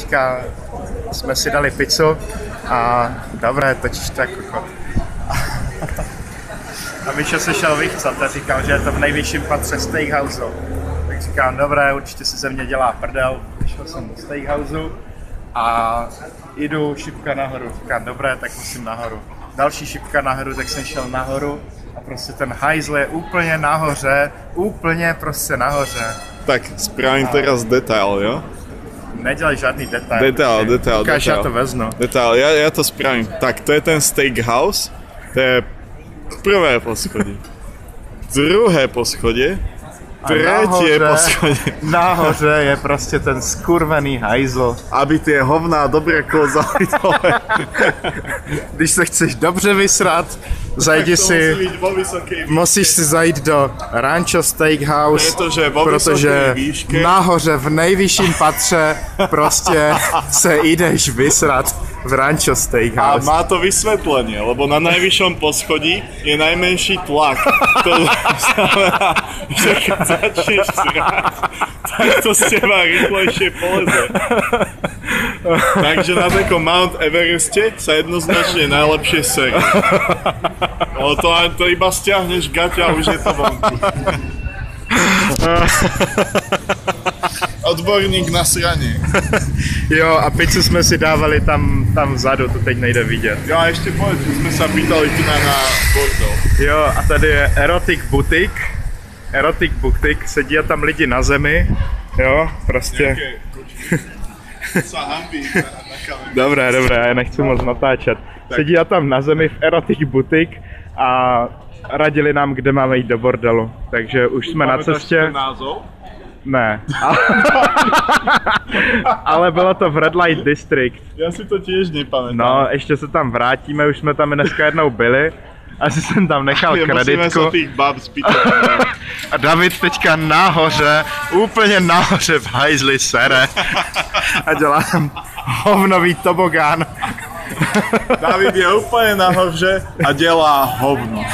teďka jsme si dali pizzu a dobré, točíš to jako chod. A Míša se šel vychcat a říkal, že je to v nejvyšším patře steakhouse. Tak říkám, dobré, určitě si ze mě dělá prdel. Vyšel jsem do steakhouse a jdu šipka nahoru. Říkám, dobré, tak musím nahoru. Další šipka nahoru, tak jsem šel nahoru a prostě ten hajzl je úplně nahoře, úplně prostě nahoře. Tak spravím teraz detail, jo? Nedělej žádný detail. Detail. Ukáž, já to veznu. Detail, ja to spravím. Tak, to je ten steakhouse. To je prvé poschodie. Druhé poschodie. Tretie poschodie. Nahoře je prostě ten skurvený hajzl. Aby tie hovná dobre klzali dole. Když se chceš dobře vysrat, zajdi si, musíš si zajít do Rancho Steakhouse, protože nahoře v nejvyšším patře prostě se jdeš vysrat v Rancho Steakhouse. A má to vysvetlenie, lebo na najvyššom poschodí je najmenší tlak. To znamená, že keď začneš srať, tak to z teba rýchlejšie poleze. Takže na takom Mount Evereste sa jednoznačne najlepšie serí. Ale to iba stiahneš gaťa a už je to vonku. Odborník na sranie. Jo, a pizzu jsme si dávali tam vzadu, to teď nejde vidět. Jo, a ještě povedz, že jsme se pýtali tu na bordel. Jo, a tady je Erotic Boutique. Erotic Boutique, sedí tam lidi na zemi, jo, prostě. Dobré, já nechci moc natáčet. Sedí tam na zemi v Erotic Boutique a radili nám, kde máme jít do bordelu. Takže už jsme na cestě. Ne. Ale bylo to v Red Light District. Já si to těž nepamätám. No, ještě se tam vrátíme, už jsme tam dneska jednou byli. Asi jsem tam nechal kreditku. A David teďka nahoře, úplně nahoře v hajzli sere. A dělá tam hovnový tobogán. David je úplně nahoře a dělá hovno.